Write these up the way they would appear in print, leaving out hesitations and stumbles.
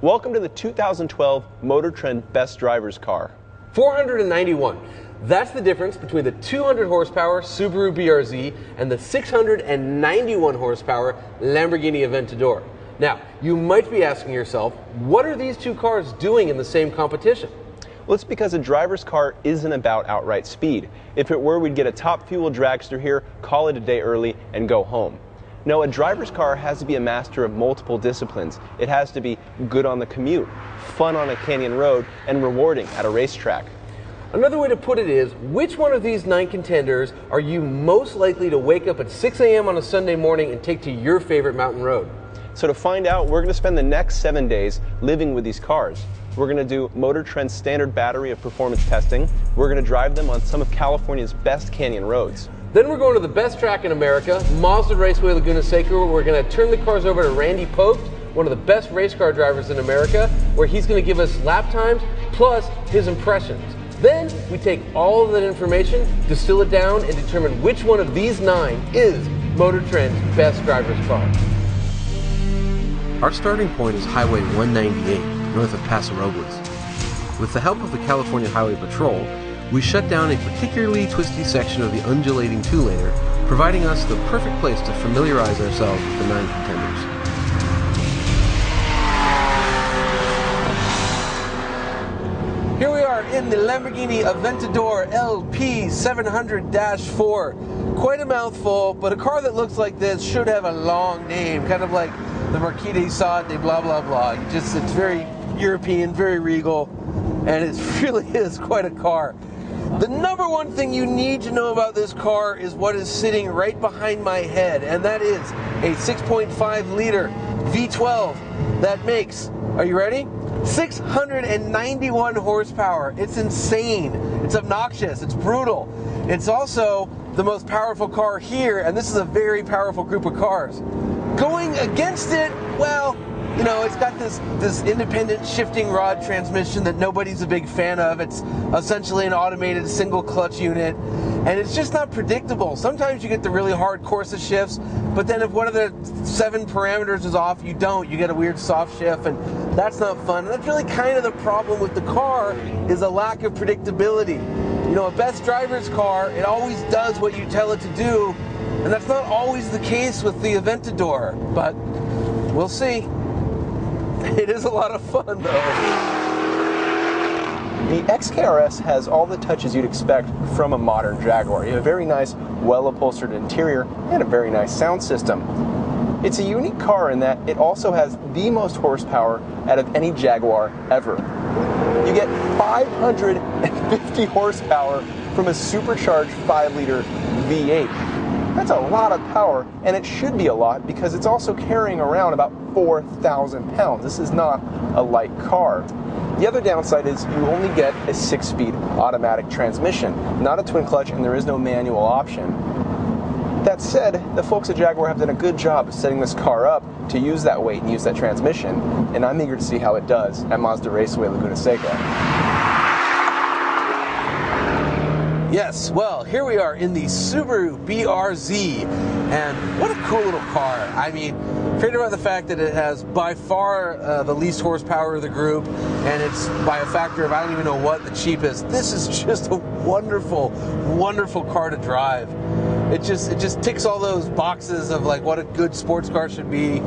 Welcome to the 2012 Motor Trend Best Drivers Car. 491. That's the difference between the 200 horsepower Subaru BRZ and the 691 horsepower Lamborghini Aventador. Now, you might be asking yourself, what are these two cars doing in the same competition? Well, it's because a driver's car isn't about outright speed. If it were, we'd get a top fuel dragster here, call it a day early, and go home. No, a driver's car has to be a master of multiple disciplines. It has to be good on the commute, fun on a canyon road, and rewarding at a racetrack. Another way to put it is, which one of these 9 contenders are you most likely to wake up at 6 a.m. on a Sunday morning and take to your favorite mountain road? So to find out, we're going to spend the next 7 days living with these cars. We're going to do Motor Trend's standard battery of performance testing. We're going to drive them on some of California's best canyon roads. Then we're going to the best track in America, Mazda Raceway Laguna Seca, where we're going to turn the cars over to Randy Pope, one of the best race car drivers in America, where he's going to give us lap times plus his impressions. Then we take all of that information, distill it down, and determine which one of these 9 is Motor Trend's best driver's car. Our starting point is Highway 198, north of Paso Robles. With the help of the California Highway Patrol, we shut down a particularly twisty section of the undulating two-laner, providing us the perfect place to familiarize ourselves with the 9 contenders. Here we are in the Lamborghini Aventador LP 700-4. Quite a mouthful, but a car that looks like this should have a long name, kind of like the Marquis de Sade, blah blah blah. It's very European, very regal, and it really is quite a car. The number one thing you need to know about this car is what is sitting right behind my head, and that is a 6.5 liter V12 that makes, are you ready? 691 horsepower. It's insane. It's obnoxious. It's brutal. It's also the most powerful car here, and this is a very powerful group of cars. Going against it, well, you know, it's got this independent shifting rod transmission that nobody's a big fan of. It's essentially an automated single clutch unit, and it's just not predictable. Sometimes you get the really hard Corsa shifts, but then if one of the 7 parameters is off, you don't. You get a weird soft shift, and that's not fun. And that's really kind of the problem with the car, is a lack of predictability. You know, a best driver's car, it always does what you tell it to do, and that's not always the case with the Aventador, but we'll see. It is a lot of fun, though. The XKRS has all the touches you'd expect from a modern Jaguar. You have a very nice, well-upholstered interior and a very nice sound system. It's a unique car in that it also has the most horsepower out of any Jaguar ever. You get 550 horsepower from a supercharged 5-liter V8. That's a lot of power, and it should be a lot because it's also carrying around about 4,000 pounds. This is not a light car. The other downside is you only get a 6-speed automatic transmission, not a twin clutch, and there is no manual option. That said, the folks at Jaguar have done a good job of setting this car up to use that weight and use that transmission, and I'm eager to see how it does at Mazda Raceway Laguna Seca. Yes, well, here we are in the Subaru BRZ, and what a cool little car. I mean, forget about the fact that it has by far the least horsepower of the group, and it's by a factor of I don't even know what the cheapest. This is just a wonderful, wonderful car to drive. It just ticks all those boxes of like what a good sports car should be.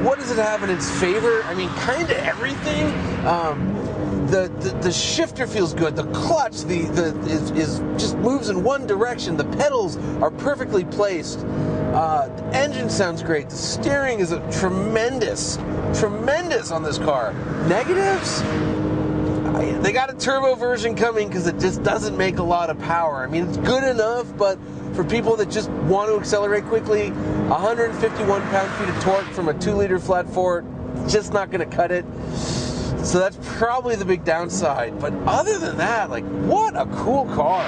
What does it have in its favor? I mean, kind of everything. The shifter feels good. The clutch is just moves in one direction. The pedals are perfectly placed. The engine sounds great. The steering is tremendous on this car. Negatives? They got a turbo version coming because it just doesn't make a lot of power. I mean, it's good enough, but for people that just want to accelerate quickly, 151 pound-feet of torque from a 2-liter flat 4, just not going to cut it. So that's probably the big downside. But other than that, like, what a cool car.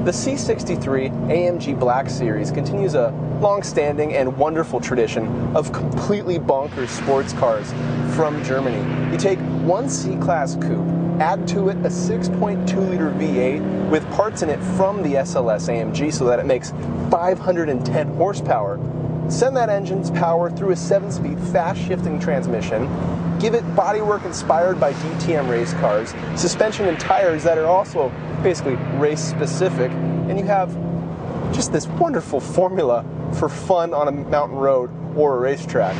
The C63 AMG Black Series continues a long-standing and wonderful tradition of completely bonkers sports cars from Germany. You take one C-Class coupe, Add to it a 6.2-liter V8 with parts in it from the SLS AMG so that it makes 510 horsepower. Send that engine's power through a 7-speed fast-shifting transmission. Give it bodywork inspired by DTM race cars, suspension and tires that are also basically race-specific, and you have just this wonderful formula for fun on a mountain road or a racetrack.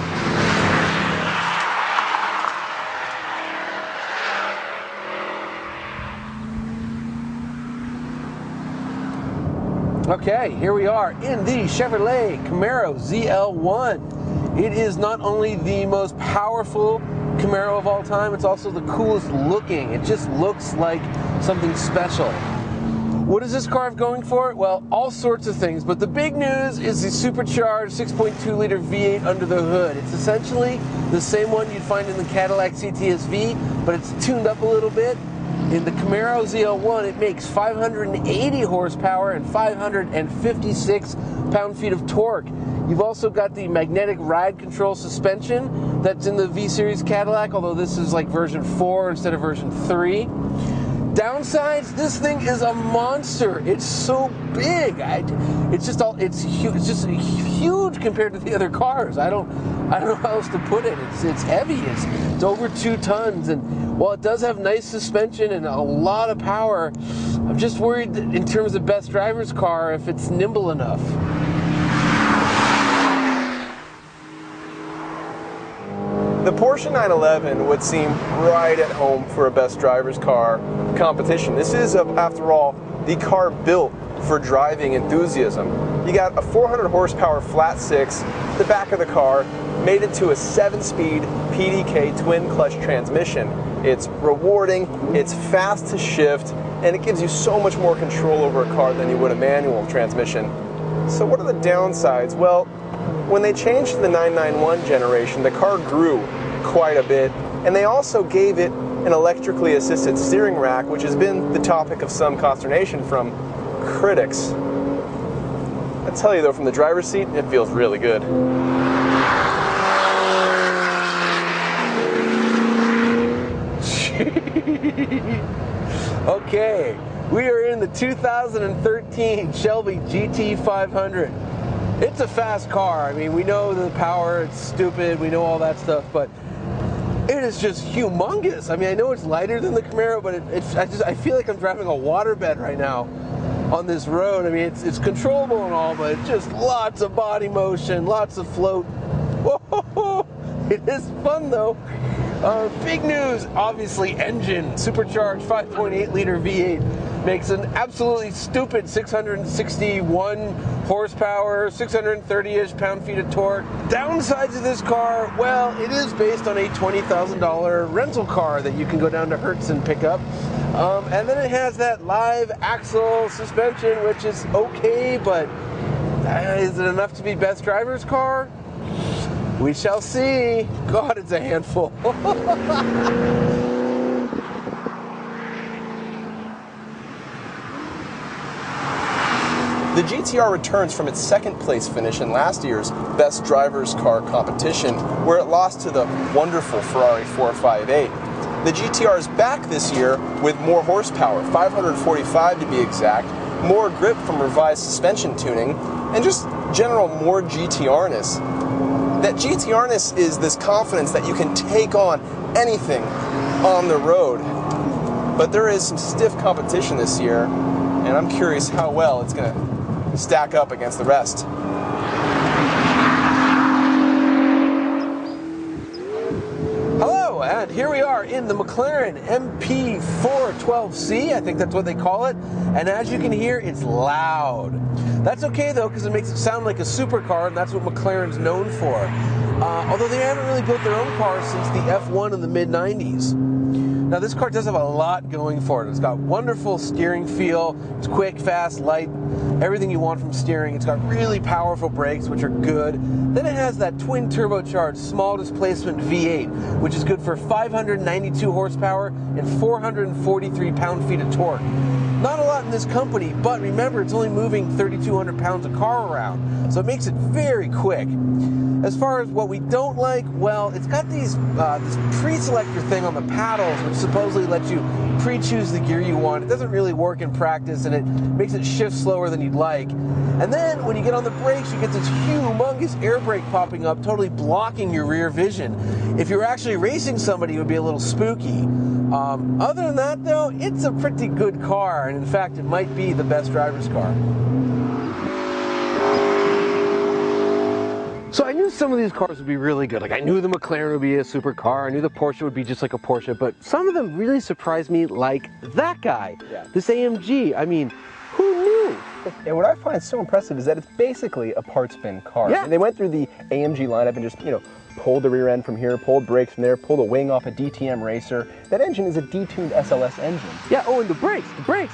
Okay, here we are in the Chevrolet Camaro ZL1. It is not only the most powerful Camaro of all time, it's also the coolest looking. It just looks like something special. What does this car have going for it? Well, all sorts of things, but the big news is the supercharged 6.2-liter V8 under the hood. It's essentially the same one you'd find in the Cadillac CT-SV, but it's tuned up a little bit. In the Camaro ZL1, it makes 580 horsepower and 556 pound-feet of torque. You've also got the magnetic ride control suspension that's in the V-Series Cadillac, although this is like version 4 instead of version 3. Downsides, this thing is a monster. It's so big. It's just huge compared to the other cars. I don't know how else to put it. It's heavy. It's over 2 tons, and while it does have nice suspension and a lot of power, I'm just worried that in terms of best driver's car if it's nimble enough. The Porsche 911 would seem right at home for a best driver's car competition. This is, after all, the car built for driving enthusiasm. You got a 400 horsepower flat 6, the back of the car, made into a 7-speed PDK twin clutch transmission. It's rewarding, it's fast to shift, and it gives you so much more control over a car than you would a manual transmission. So what are the downsides? Well, when they changed to the 991 generation, the car grew quite a bit, and they also gave it an electrically assisted steering rack, which has been the topic of some consternation from critics. I tell you though, from the driver's seat, it feels really good. Okay, we are in the 2013 Shelby GT500. It's a fast car. I mean, we know the power, it's stupid, we know all that stuff, but it is just humongous. I mean, I know it's lighter than the Camaro, but I feel like I'm driving a waterbed right now on this road. I mean, it's controllable and all, but just lots of body motion, lots of float. Whoa, it is fun though. Big news, obviously engine, supercharged 5.8-liter V8 makes an absolutely stupid 661 horsepower, 630-ish pound-feet of torque. Downsides of this car, well, it is based on a $20,000 rental car that you can go down to Hertz and pick up. And then it has that live axle suspension, which is okay, but is it enough to be best driver's car? We shall see. God, it's a handful. The GTR returns from its second place finish in last year's Best Drivers Car competition, where it lost to the wonderful Ferrari 458. The GTR is back this year with more horsepower, 545 to be exact, more grip from revised suspension tuning, and just general more GTR-ness. That GTR-ness is this confidence that you can take on anything on the road. But there is some stiff competition this year, and I'm curious how well it's going to stack up against the rest. Hello, and here we are in the McLaren MP412C, I think that's what they call it, and as you can hear, it's loud. That's okay though, because it makes it sound like a supercar, and that's what McLaren's known for. Although they haven't really built their own cars since the F1 in the mid-90s. Now this car does have a lot going for it. It's got wonderful steering feel, it's quick, fast, light, everything you want from steering. It's got really powerful brakes, which are good. Then it has that twin turbocharged small displacement V8, which is good for 592 horsepower and 443 pound-feet of torque. Not a lot in this company, but remember, it's only moving 3,200 pounds of car around, so it makes it very quick. As far as what we don't like, well, it's got these this pre-selector thing on the paddles, which supposedly lets you pre-choose the gear you want. It doesn't really work in practice, and it makes it shift slower than you'd like. And then when you get on the brakes, you get this humongous air brake popping up, totally blocking your rear vision. If you're actually racing somebody, it would be a little spooky. Other than that, though, it's a pretty good car, and in fact, it might be the best driver's car. So I knew some of these cars would be really good. Like I knew the McLaren would be a supercar. I knew the Porsche would be just like a Porsche. But some of them really surprised me, like that guy, this AMG. I mean, who knew? And what I find so impressive is that it's basically a parts bin car. Yeah. And they went through the AMG lineup and just, pulled the rear end from here, pulled brakes from there, pulled a wing off a DTM racer. That engine is a detuned SLS engine. Yeah, oh, and the brakes.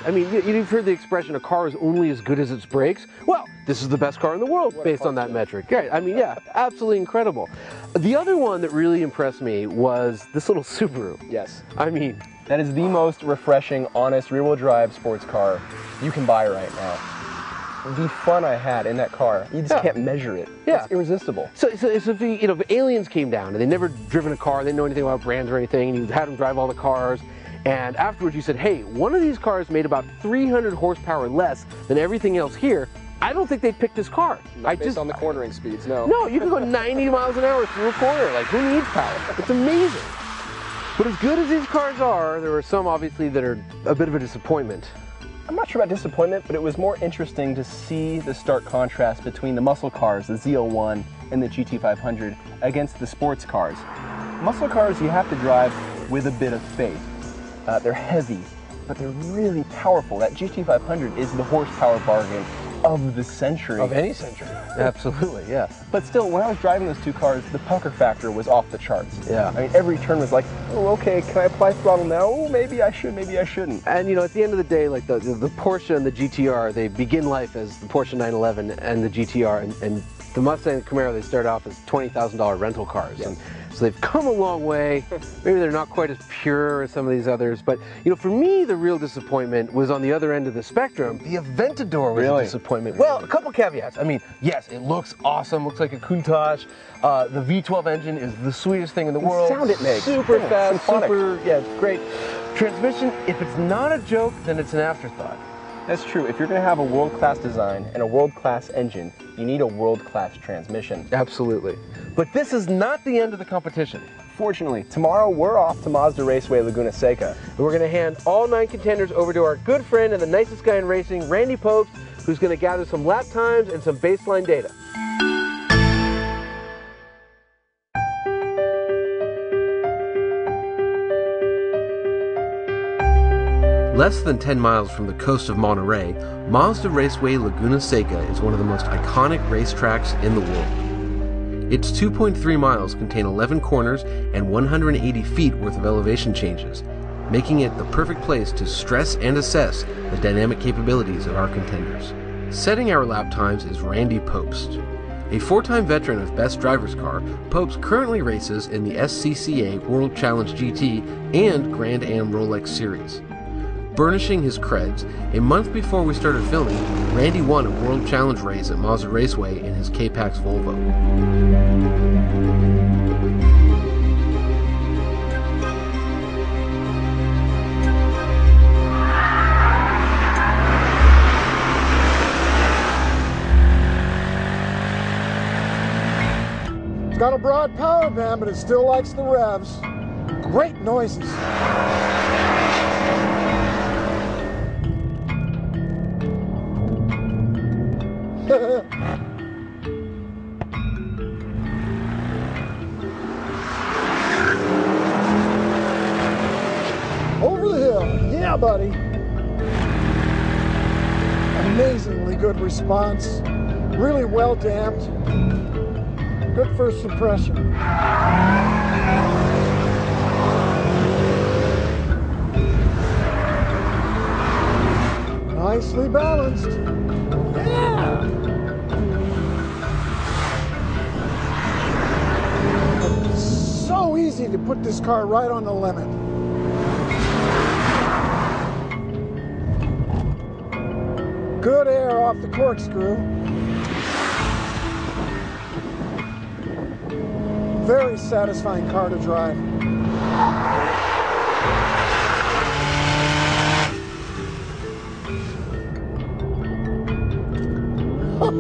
I mean, you've heard the expression, a car is only as good as its brakes. Well, this is the best car in the world based on that metric. Right, I mean, yeah, absolutely incredible. The other one that really impressed me was this little Subaru. Yes. I mean, that is the most refreshing, honest, rear-wheel drive sports car you can buy right now. The fun I had in that car, you just can't measure it. Yeah. It's irresistible. So if if aliens came down and they'd never driven a car, they didn't know anything about brands or anything, and you had them drive all the cars, and afterwards you said, hey, one of these cars made about 300 horsepower less than everything else here, I don't think they'd pick this car. Based on the cornering speeds, no. No, you can go 90 miles an hour through a corner. Like, who needs power? It's amazing. But as good as these cars are, there are some obviously that are a bit of a disappointment. I'm not sure about disappointment, but it was more interesting to see the stark contrast between the muscle cars, the Z01 and the GT500, against the sports cars. Muscle cars you have to drive with a bit of faith. They're heavy, but they're really powerful. That GT500 is the horsepower bargain of the century. Of any century. Absolutely, yeah. But still, when I was driving those two cars, the pucker factor was off the charts. Yeah. I mean, every turn was like, oh, okay, can I apply throttle now? Oh, maybe I should, maybe I shouldn't. And at the end of the day, like the Porsche and the GTR, they begin life as the Porsche 911 and the GTR, and the Mustang and Camaro, they start off as $20,000 rental cars. Yes. And so they've come a long way. Maybe they're not quite as pure as some of these others, but for me, the real disappointment was on the other end of the spectrum. The Aventador was a disappointment. Well, a couple caveats. I mean, yes, it looks awesome, looks like a Countach. The V12 engine is the sweetest thing in the world. The sound it makes. Super fast, symphonic. it's great. Transmission, if it's not a joke, then it's an afterthought. That's true. If you're going to have a world-class design and a world-class engine, you need a world-class transmission. Absolutely. But this is not the end of the competition. Fortunately, tomorrow we're off to Mazda Raceway Laguna Seca. And we're going to hand all 9 contenders over to our good friend and the nicest guy in racing, Randy Popes, who's going to gather some lap times and some baseline data. Less than 10 miles from the coast of Monterey, Mazda Raceway Laguna Seca is one of the most iconic racetracks in the world. Its 2.3 miles contain 11 corners and 180 feet worth of elevation changes, making it the perfect place to stress and assess the dynamic capabilities of our contenders. Setting our lap times is Randy Popes. A 4-time veteran of Best Driver's Car, Popes currently races in the SCCA World Challenge GT and Grand Am Rolex Series. Burnishing his creds, a month before we started filming, Randy won a World Challenge race at Mazda Raceway in his K-Pax Volvo. It's got a broad power band, but it still likes the revs. Great noises. Over the hill. Yeah, buddy. Amazingly good response. Really well damped. Good first impression. Nicely balanced. Yeah! It's so easy to put this car right on the limit. Good air off the corkscrew. Very satisfying car to drive. Oh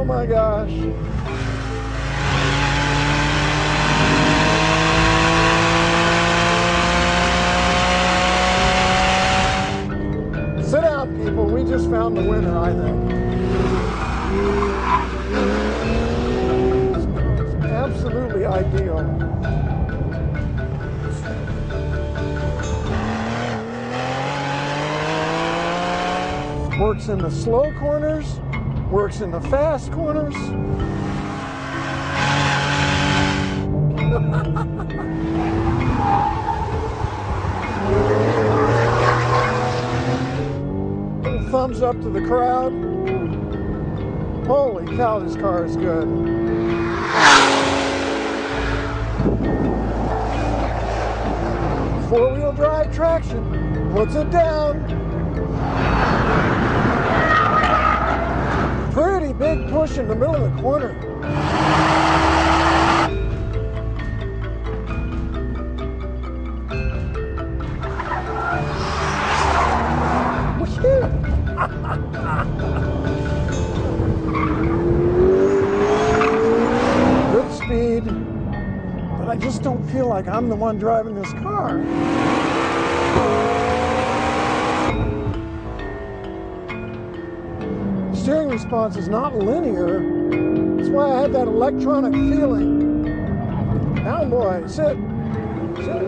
my gosh. Sit down, people. We just found the winner, I think. It's absolutely ideal. Works in the slow corners, works in the fast corners. Little thumbs up to the crowd. Holy cow, this car is good. Four-wheel drive traction, puts it down. Pretty big push in the middle of the corner. Good speed, but I just don't feel like I'm the one driving this car. Steering response is not linear. That's why I have that electronic feeling. Down, boy, sit. Sit.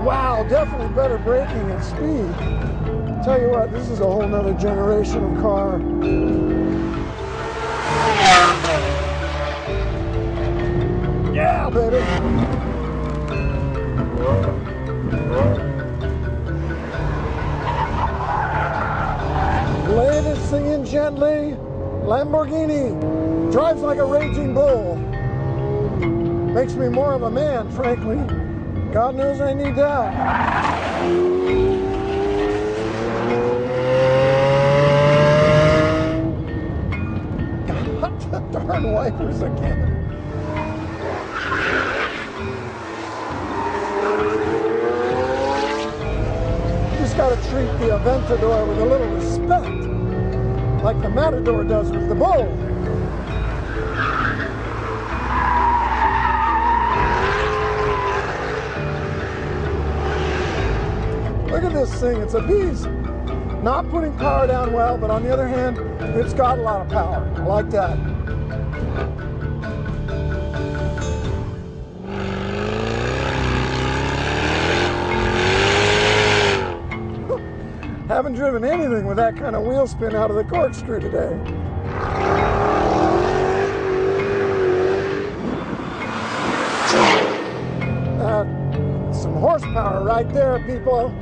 Wow, definitely better braking and speed. Tell you what, this is a whole nother generation of car. Yeah, baby. Ladies singing gently, Lamborghini drives like a raging bull. Makes me more of a man, frankly. God knows I need that. God, the darn wipers again. Got to treat the Aventador with a little respect, like the Matador does with the bull. Look at this thing, it's a beast. Not putting power down well, but on the other hand, it's got a lot of power. I like that. Haven't driven anything with that kind of wheel spin out of the corkscrew today. Some horsepower right there, people.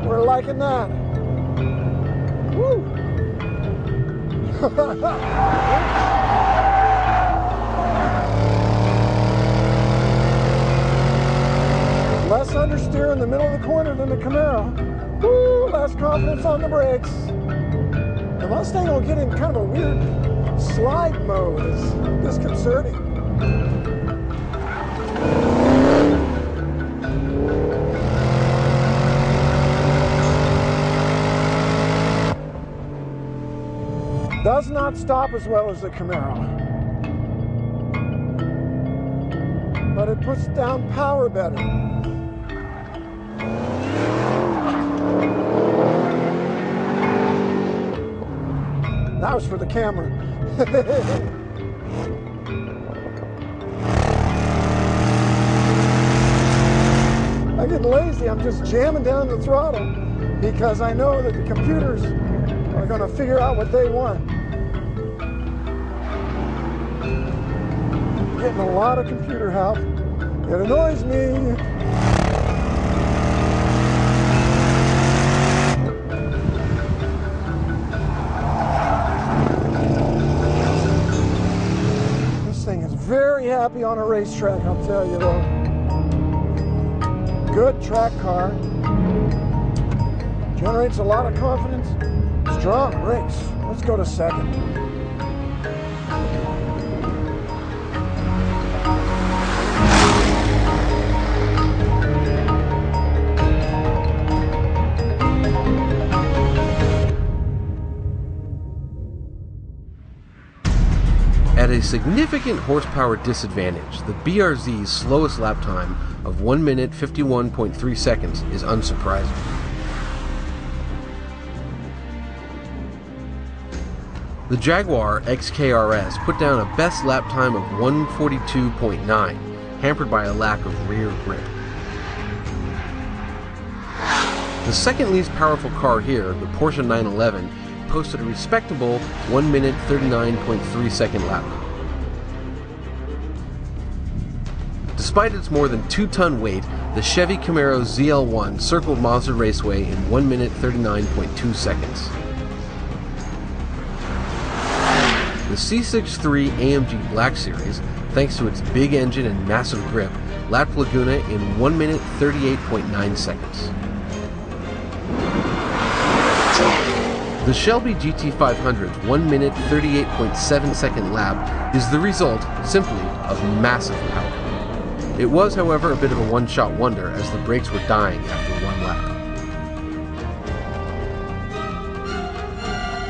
We're liking that. Woo! Less understeer in the middle of the corner than the Camaro. Woo, less confidence on the brakes. The Mustang will get in kind of a weird slide mode. It's disconcerting. Does not stop as well as the Camaro. But it puts down power better. That was for the camera. I get lazy, I'm just jamming down the throttle because I know that the computers are going to figure out what they want. Getting a lot of computer help. It annoys me. Very happy on a racetrack, I'll tell you though. Good track car. Generates a lot of confidence. Strong brakes. Let's go to second. a significant horsepower disadvantage, the BRZ's slowest lap time of 1 minute 51.3 seconds is unsurprising. The Jaguar XKRS put down a best lap time of 142.9, hampered by a lack of rear grip. The second least powerful car here, the Porsche 911, posted a respectable 1 minute 39.3 second lap. Despite its more than 2-ton weight, the Chevy Camaro ZL1 circled Monster Raceway in 1 minute 39.2 seconds. The C63 AMG Black Series, thanks to its big engine and massive grip, lapped Laguna in 1 minute 38.9 seconds. The Shelby GT500's 1 minute 38.7 second lap is the result, simply, of massive power. It was, however, a bit of a one-shot wonder as the brakes were dying after one lap.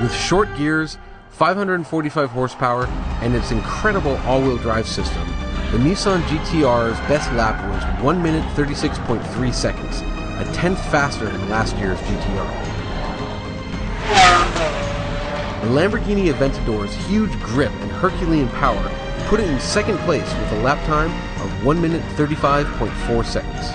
With short gears, 545 horsepower, and its incredible all-wheel drive system, the Nissan GT-R's best lap was 1 minute 36.3 seconds, a tenth faster than last year's GT-R. The Lamborghini Aventador's huge grip and Herculean power put it in second place with a lap time of 1 minute 35.4 seconds.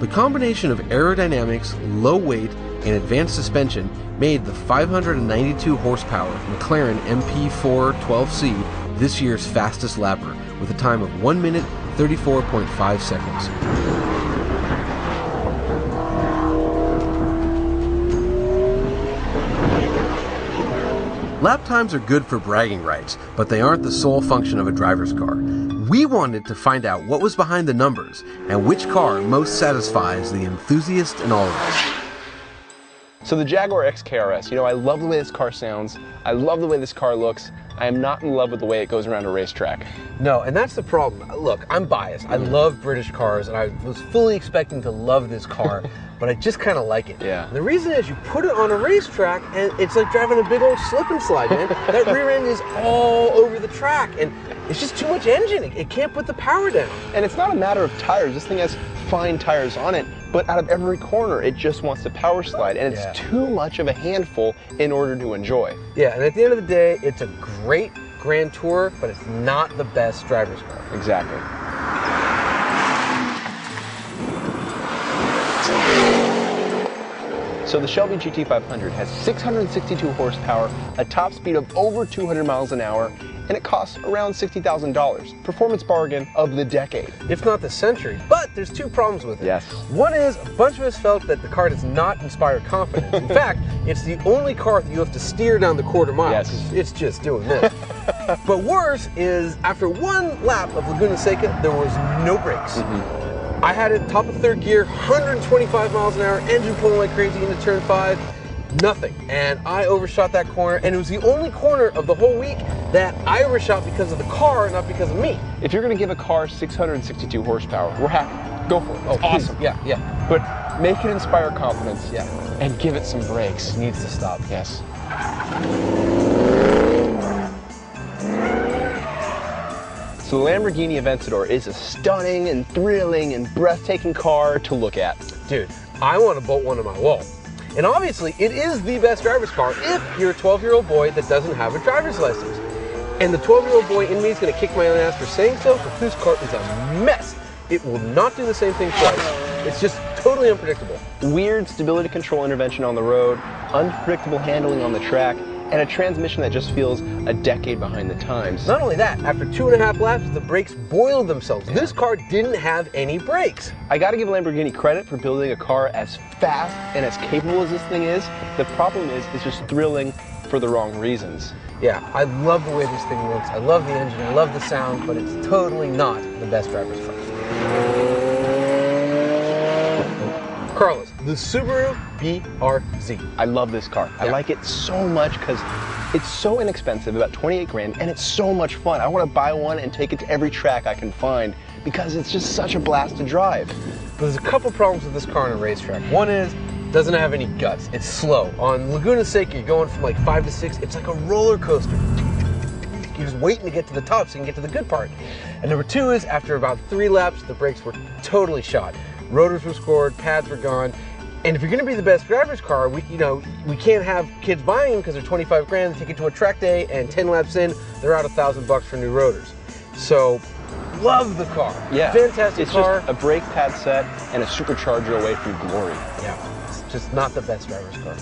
The combination of aerodynamics, low weight, and advanced suspension made the 592 horsepower McLaren MP4 12C this year's fastest lapper with a time of 1 minute 34.5 seconds. Lap times are good for bragging rights, but they aren't the sole function of a driver's car. We wanted to find out what was behind the numbers and which car most satisfies the enthusiast in all of us. So the Jaguar XKRS, I love the way this car sounds. I love the way this car looks. I am not in love with the way it goes around a racetrack. No, and that's the problem. Look, I'm biased. I love British cars, and I was fully expecting to love this car, but I just kind of like it. Yeah. And the reason is you put it on a racetrack, and it's like driving a big old slip and slide, man. That rear end is all over the track, and it's just too much engine. It can't put the power down. And it's not a matter of tires. This thing has fine tires on it, but out of every corner, it just wants to power slide, and it's too much of a handful in order to enjoy. Yeah, and at the end of the day, it's a great Grand Tour, but it's not the best driver's car. Exactly. So the Shelby GT500 has 662 horsepower, a top speed of over 200 miles an hour, and it costs around $60,000. Performance bargain of the decade. If not the century. But there's two problems with it. Yes. One is a bunch of us felt that the car does not inspire confidence. In fact, it's the only car that you have to steer down the quarter mile. Yes. It's just doing this. But worse is after one lap of Laguna Seca, there was no brakes. I had it top of third gear, 125 miles an hour, engine pulling like crazy into turn 5. Nothing. And I overshot that corner, and it was the only corner of the whole week that I overshot because of the car, not because of me. If you're going to give a car 662 horsepower, we're happy. Go for it. It's awesome. Yeah. But make it inspire confidence. Yeah. And give it some brakes. It needs to stop. Yes. So the Lamborghini Aventador is a stunning and thrilling and breathtaking car to look at. Dude, I want to bolt one on my wall. And obviously, it is the best driver's car if you're a 12-year-old boy that doesn't have a driver's license. And the 12-year-old boy in me is going to kick my own ass for saying so, but this car is a mess. It will not do the same thing twice. It's just totally unpredictable. Weird stability control intervention on the road, unpredictable handling on the track, and a transmission that just feels a decade behind the times. Not only that, after 2.5 laps, the brakes boiled themselves. Yeah. This car didn't have any brakes. I gotta give Lamborghini credit for building a car as fast and as capable as this thing is. The problem is, it's just thrilling for the wrong reasons. Yeah, I love the way this thing looks. I love the engine, I love the sound, but it's totally not the best driver's car. Carlos, the Subaru BRZ. I love this car. Yeah. I like it so much because it's so inexpensive, about 28 grand, and it's so much fun. I want to buy one and take it to every track I can find. because it's just such a blast to drive. But there's a couple problems with this car on a racetrack. One is, it doesn't have any guts. It's slow. On Laguna Seca, you're going from like 5 to 6. It's like a roller coaster. You're just waiting to get to the top so you can get to the good part. And number 2 is, after about 3 laps, the brakes were totally shot. Rotors were scored, pads were gone. And if you're going to be the best driver's car, we can't have kids buying them because they're 25 grand. They take it to a track day, and 10 laps in, they're out $1,000 for new rotors. So, love the car. Yeah, fantastic car. It's just a brake pad set and a supercharger away from glory. Yeah, it's just not the best driver's car.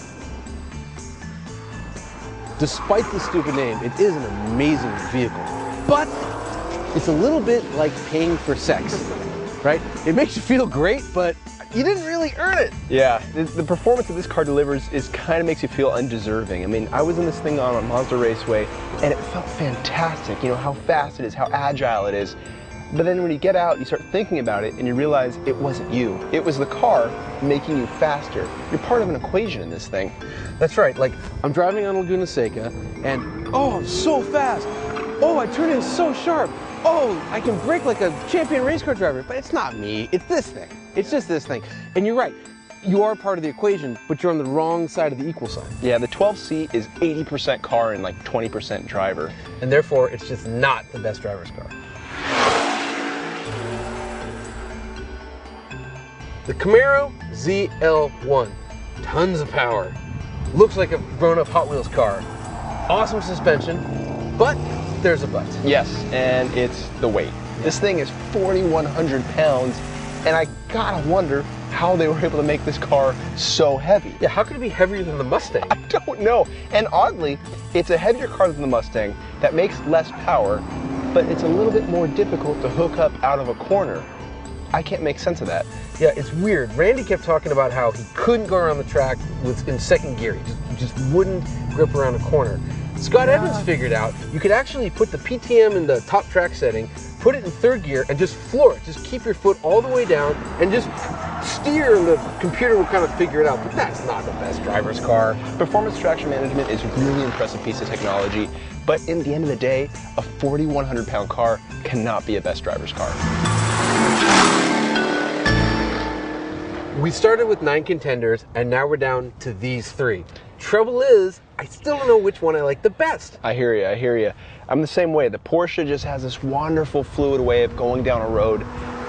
Despite the stupid name, it is an amazing vehicle. But it's a little bit like paying for sex, right? It makes you feel great, but you didn't really earn it. Yeah, the performance that this car delivers kind of makes you feel undeserving. I mean, I was in this thing on a Mazda Raceway, and it felt fantastic. You know, how fast it is, how agile it is. But then when you get out, you start thinking about it, and you realize it wasn't you. It was the car making you faster. You're part of an equation in this thing. That's right. Like, I'm driving on Laguna Seca, and oh, I'm so fast. Oh, I turn in so sharp. Oh, I can brake like a champion race car driver. But it's not me. It's this thing. It's just this thing. And you're right. You are part of the equation, but you're on the wrong side of the equal sign. Yeah, the 12C is 80% car and like 20% driver. And therefore, it's just not the best driver's car. The Camaro ZL1. Tons of power. Looks like a grown-up Hot Wheels car. Awesome suspension, but there's a but. Yes, and it's the weight. This thing is 4,100 pounds, and I gotta wonder how they were able to make this car so heavy. Yeah, how could it be heavier than the Mustang? I don't know. And oddly, it's a heavier car than the Mustang that makes less power, but it's a little bit more difficult to hook up out of a corner. I can't make sense of that. Yeah, it's weird. Randy kept talking about how he couldn't go around the track in second gear. He just wouldn't grip around a corner. Scott Evans figured out you could actually put the PTM in the top track setting, put it in third gear, and just floor it. Just keep your foot all the way down and just steer, and the computer will kind of figure it out. But that's not the best driver's car. Performance traction management is a really impressive piece of technology, but in the end of the day, a 4,100 pound car cannot be a best driver's car. We started with 9 contenders, and now we're down to these 3. Trouble is, I still don't know which one I like the best. I hear you. I'm the same way. The Porsche just has this wonderful fluid way of going down a road.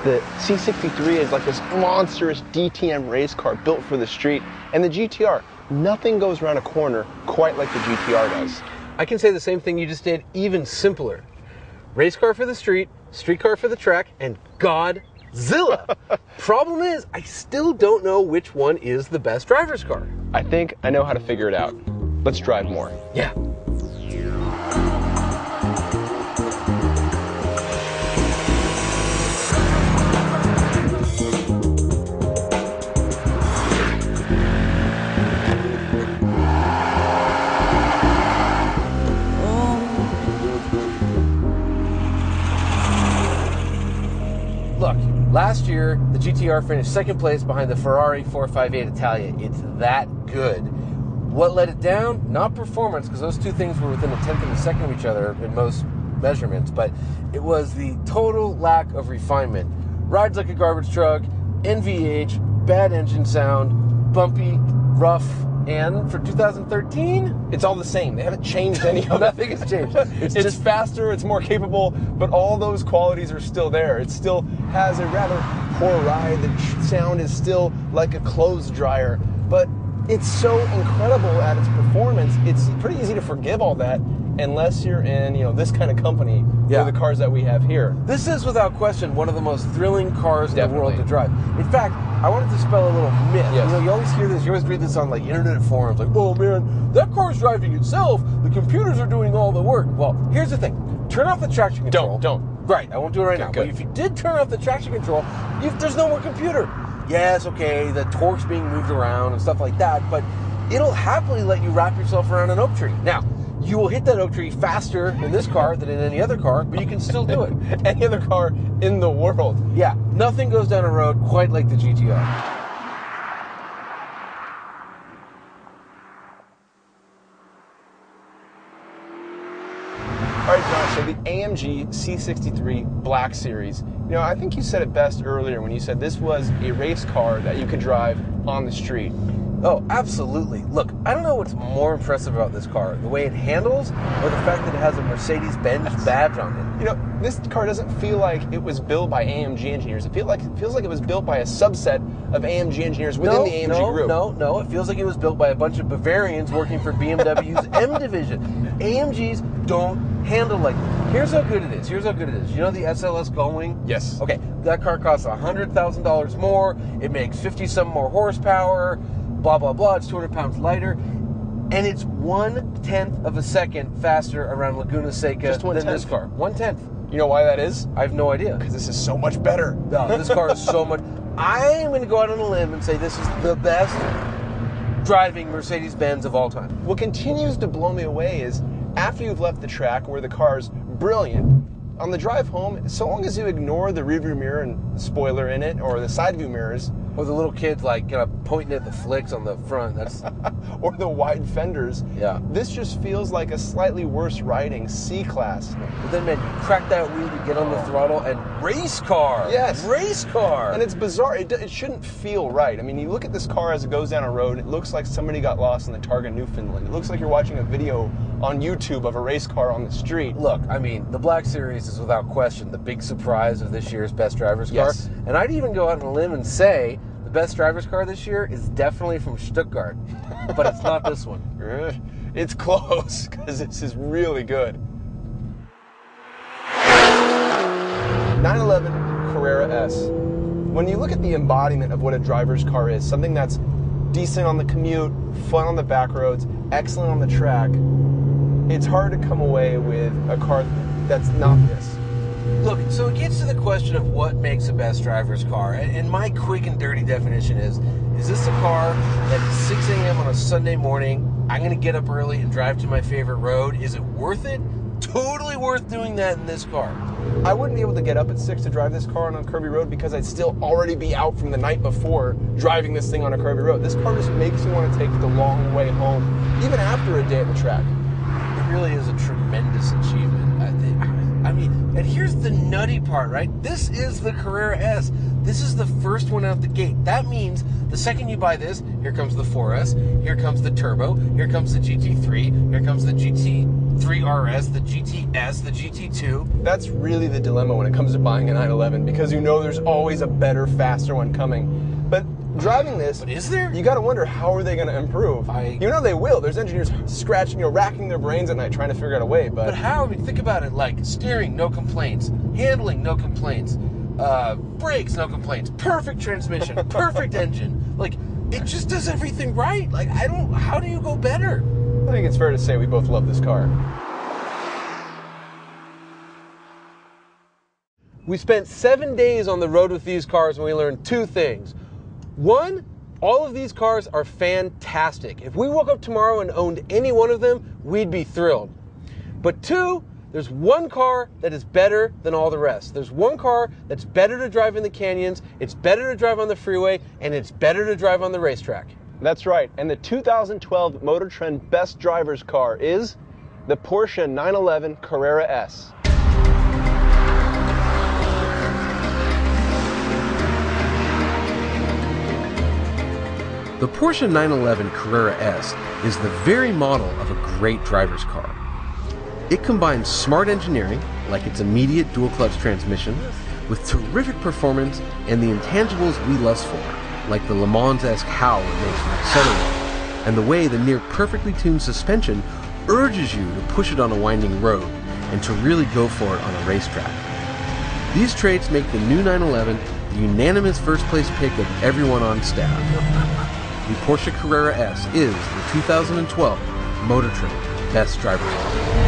The C63 is like this monstrous DTM race car built for the street. And the GTR, nothing goes around a corner quite like the GTR does. I can say the same thing you just did, even simpler. Race car for the street car for the track, and Godzilla. Problem is, I still don't know which one is the best driver's car. I think I know how to figure it out. Let's drive more. Yeah. Look, last year, the GTR finished second place behind the Ferrari 458 Italia. It's that good. What let it down? Not performance, because those two things were within a tenth of a second of each other in most measurements, but it was the total lack of refinement. Rides like a garbage truck, NVH, bad engine sound, bumpy, rough, and for 2013, it's all the same. They haven't changed any of it. Nothing has changed. It's just faster, it's more capable, but all those qualities are still there. It still has a rather poor ride. The sound is still like a clothes dryer, but it's so incredible at its performance. It's pretty easy to forgive all that unless you're in, this kind of company with the cars that we have here. This is without question one of the most thrilling cars in the world to drive. In fact, I wanted to dispel a little myth. Yes. You always hear this, you always read this on like internet forums, like, oh man, that car's driving itself, the computers are doing all the work. Well, here's the thing. Turn off the traction control. Don't. Right, I won't do it right now. Good. But if you did turn off the traction control, there's no more computer. Yes, okay, the torque's being moved around and stuff like that, but it'll happily let you wrap yourself around an oak tree. Now, you will hit that oak tree faster in this car than in any other car, but you can still do it. Any other car in the world. Yeah, nothing goes down a road quite like the GTR. All right, John, so the AMG C63 Black Series. You know, I think you said it best earlier when you said this was a race car that you could drive on the street. Oh, absolutely. Look, I don't know what's more impressive about this car, the way it handles or the fact that it has a Mercedes-Benz badge on it. You know, this car doesn't feel like it was built by AMG engineers. It feels like it was built by a subset of AMG engineers within the AMG group. No, it feels like it was built by a bunch of Bavarians working for BMW's M division. AMGs don't handle like this. Here's how good it is. You know the SLS Gullwing? Yes. Okay, that car costs $100,000 more. It makes 50-some more horsepower. Blah, blah, blah. It's 200 pounds lighter. And it's 1/10 of a second faster around Laguna Seca than this car. 1/10. You know why that is? I have no idea. Because this is so much better. No, this car is so much. I am going to go out on a limb and say this is the best driving Mercedes-Benz of all time. What continues to blow me away is after you've left the track where the car's brilliant, on the drive home, so long as you ignore the rearview mirror and spoiler in it or the side view mirrors, or the little kids like pointing at the flicks on the front. That's or the wide fenders. Yeah. This just feels like a slightly worse riding C-Class. But then, man, you crack that wheel, you get on the throttle, and race car. Yes. Race car. And it's bizarre. It shouldn't feel right. I mean, you look at this car as it goes down a road, it looks like somebody got lost in the Targa Newfoundland. It looks like you're watching a video on YouTube of a race car on the street. Look, I mean, the Black Series is without question the big surprise of this year's Best Drivers Car. Yes. And I'd even go out on a limb and say the Best Drivers Car this year is definitely from Stuttgart. But it's not this one. It's close, because this is really good. 911 Carrera S. When you look at the embodiment of what a driver's car is, something that's decent on the commute, fun on the back roads, excellent on the track, it's hard to come away with a car that's not this. Look, so it gets to the question of what makes a best driver's car. And my quick and dirty definition is this a car that at 6 a.m. on a Sunday morning, I'm going to get up early and drive to my favorite road? Is it worth it? Totally worth doing that in this car. I wouldn't be able to get up at 6 to drive this car on a curvy road because I'd still already be out from the night before driving this thing on a curvy road. This car just makes you want to take the long way home, even after a day at the track. It really is a tremendous achievement. I mean, and here's the nutty part, right? This is the Carrera S. This is the first one out the gate. That means the second you buy this, here comes the 4S, here comes the Turbo, here comes the GT3, here comes the GT3 RS, the GTS, the GT2. That's really the dilemma when it comes to buying a 911, because you know there's always a better, faster one coming. But driving this, but is there? You got to wonder, how are they going to improve? You know they will. There's engineers scratching, racking their brains at night trying to figure out a way. But how? I mean, think about it. Like steering, no complaints. Handling, no complaints. Brakes, no complaints. Perfect transmission, perfect engine. Like, it just does everything right. Like, how do you go better? I think it's fair to say we both love this car. We spent 7 days on the road with these cars and we learned two things. One, all of these cars are fantastic. If we woke up tomorrow and owned any one of them, we'd be thrilled. But two, there's one car that is better than all the rest. There's one car that's better to drive in the canyons, it's better to drive on the freeway, and it's better to drive on the racetrack. That's right, and the 2012 Motor Trend Best Drivers Car is the Porsche 911 Carrera S. The Porsche 911 Carrera S is the very model of a great driver's car. It combines smart engineering, like its immediate dual-clutch transmission, with terrific performance and the intangibles we lust for, like the Le Mans-esque howl it makes from accelerating, and the way the near-perfectly tuned suspension urges you to push it on a winding road and to really go for it on a racetrack. These traits make the new 911 the unanimous first-place pick of everyone on staff. The Porsche Carrera S is the 2012 Motor Trend Best Driver's Car.